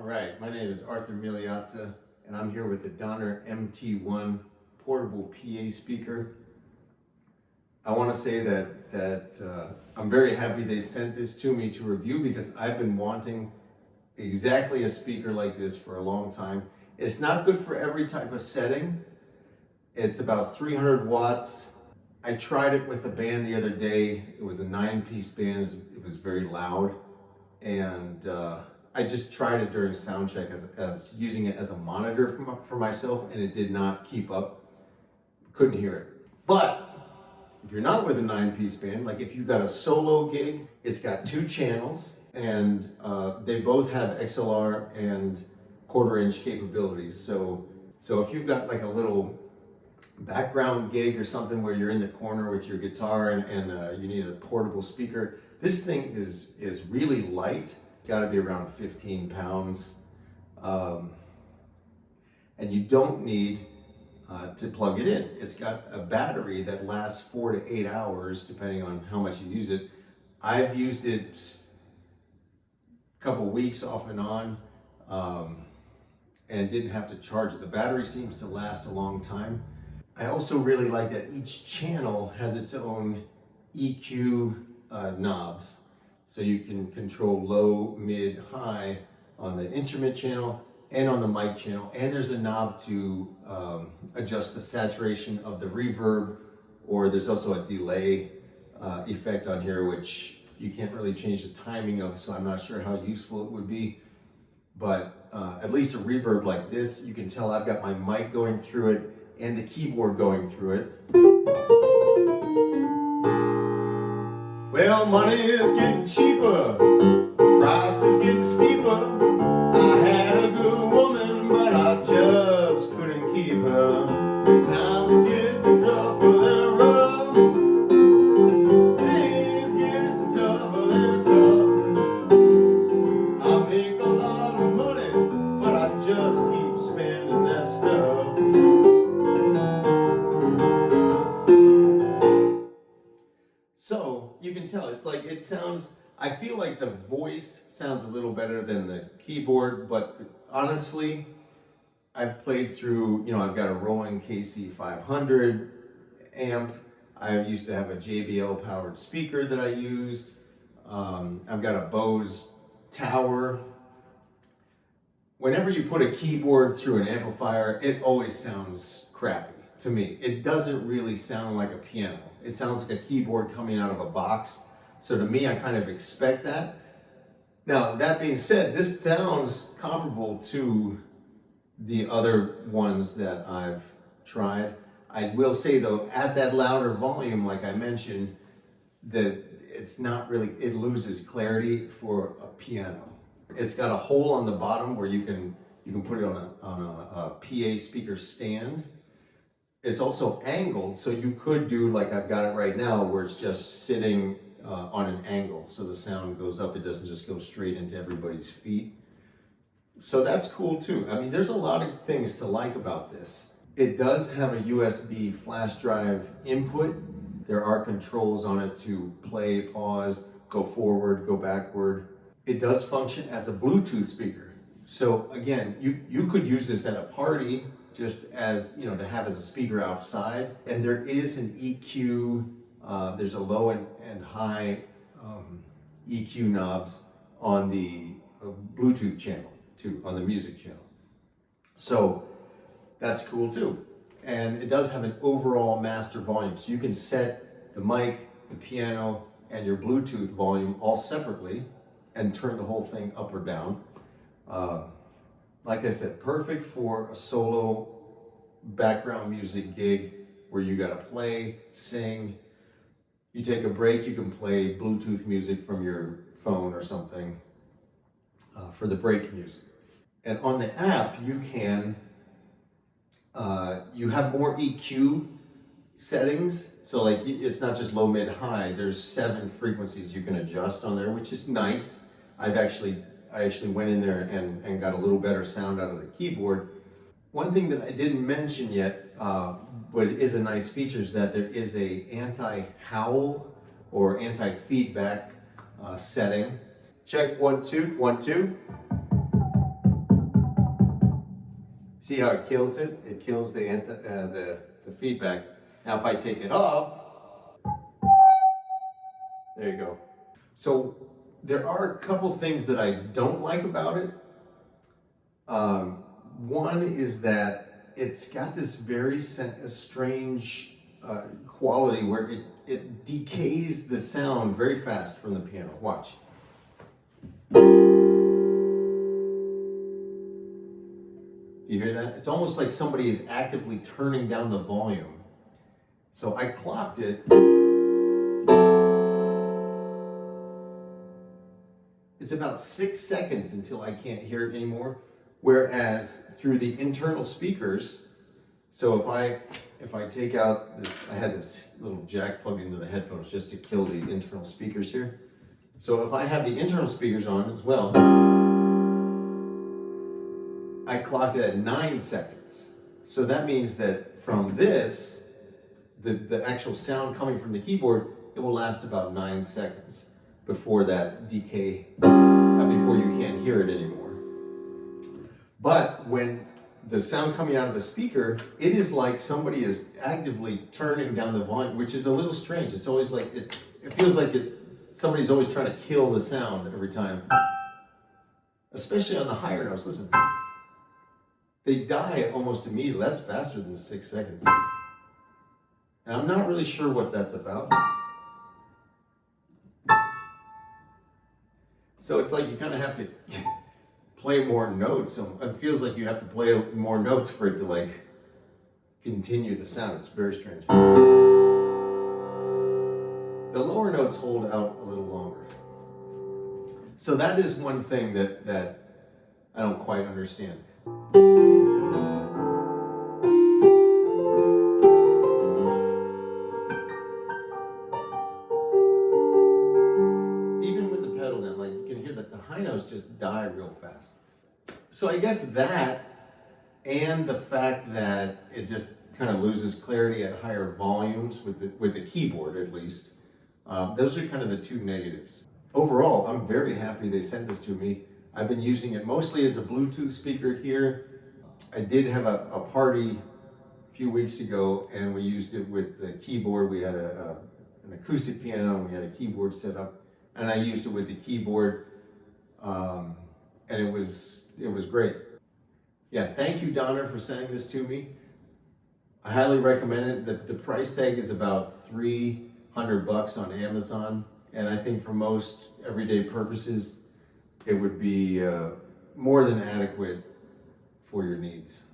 right, my name is Arthur Miliazza, and I'm here with the Donner MT-1 portable PA speaker. I want to say that I'm very happy they sent this to me to review because I've been wanting exactly a speaker like this for a long time. It's not good for every type of setting. It's about 300 watts. I tried it with a band the other day. It was a 9-piece band. It was very loud, and I just tried it during sound check as using it as a monitor for myself, and it did not keep up. Couldn't hear it. But if you're not with a 9-piece band, like if you've got a solo gig, it's got 2 channels, and they both have XLR and 1/4-inch capabilities. So if you've got like a little background gig or something where you're in the corner with your guitar and you need a portable speaker, this thing is really light. It's got to be around 15 pounds, and you don't need to plug it in. It's got a battery that lasts 4 to 8 hours depending on how much you use it. I've used it a couple weeks off and on, and didn't have to charge it. The battery seems to last a long time. I also really like that each channel has its own EQ knobs. So you can control low, mid, high on the instrument channel and on the mic channel. And there's a knob to adjust the saturation of the reverb, or there's also a delay effect on here, which you can't really change the timing of, so I'm not sure how useful it would be. But at least a reverb like this, you can tell I've got my mic going through it and the keyboard going through it. Well, money is getting cheaper, price is getting steeper. I had a good woman, but I just couldn't keep her. Times getting rougher than rough, things getting tougher than tough. I make a lot of money, but I just keep spending that stuff. So you can tell it's like it sounds, I feel like the voice sounds a little better than the keyboard, but honestly, I've played through, I've got a Roland KC 500 amp. I used to have a JBL powered speaker that I used. I've got a Bose tower. Whenever you put a keyboard through an amplifier, it always sounds crappy to me. It doesn't really sound like a piano. It sounds like a keyboard coming out of a box. So to me, I kind of expect that. Now, that being said, this sounds comparable to the other ones that I've tried. I will say though, at that louder volume, like I mentioned, that it's not really, it loses clarity for a piano. It's got a hole on the bottom where you can put it on a PA speaker stand. It's also angled, so you could do like I've got it right now, where it's just sitting on an angle, so the sound goes up. It doesn't just go straight into everybody's feet. So that's cool too. I mean, there's a lot of things to like about this. It does have a USB flash drive input. There are controls on it to play, pause, go forward, go backward. It does function as a Bluetooth speaker. So again, you could use this at a party, just as, to have as a speaker outside. And there is an EQ, there's a low and high EQ knobs on the Bluetooth channel too, on the music channel. So that's cool too. And it does have an overall master volume. So you can set the mic, the piano, and your Bluetooth volume all separately and turn the whole thing up or down. Like I said, perfect for a solo background music gig where you gotta play, sing. You take a break, you can play Bluetooth music from your phone or something for the break music. And on the app, you can, you have more EQ settings. So like, it's not just low, mid, high. There's 7 frequencies you can adjust on there, which is nice. I actually went in there and got a little better sound out of the keyboard. One thing that I didn't mention yet, but it is a nice feature, is that there is a anti-howl or anti-feedback setting. Check 1 2 1 2. See how it kills it? It kills the feedback. Now if I take it off, there you go. So there are a couple things that I don't like about it. One is that it's got this very strange quality where it decays the sound very fast from the piano. Watch. You hear that? It's almost like somebody is actively turning down the volume. So I clocked it. It's about 6 seconds until I can't hear it anymore. Whereas through the internal speakers, so if I take out this, I had this little jack plugged into the headphones just to kill the internal speakers here. So if I have the internal speakers on as well, I clocked it at 9 seconds. So that means that from this, the actual sound coming from the keyboard, it will last about 9 seconds before that decay, before you can't hear it anymore. But when the sound coming out of the speaker, it is like somebody is actively turning down the volume, which is a little strange. It's always like, it feels like somebody's always trying to kill the sound every time. Especially on the higher notes, listen. They die almost immediately. That's faster than 6 seconds. And I'm not really sure what that's about. So it's like you kind of have to play more notes. So it feels like you have to play more notes for it to like continue the sound. It's very strange. The lower notes hold out a little longer. So that is one thing that I don't quite understand. Even with the pedal down, like you can hear that the high notes just die real fast. So I guess that, and the fact that it just kind of loses clarity at higher volumes with the keyboard at least, those are kind of the two negatives. Overall, I'm very happy they sent this to me. I've been using it mostly as a Bluetooth speaker here. I did have a party a few weeks ago and we used it with the keyboard. We had an acoustic piano and we had a keyboard set up and I used it with the keyboard and it was great. Yeah, thank you Donna for sending this to me. I highly recommend it. The price tag is about $300 on Amazon and I think for most everyday purposes it would be more than adequate for your needs.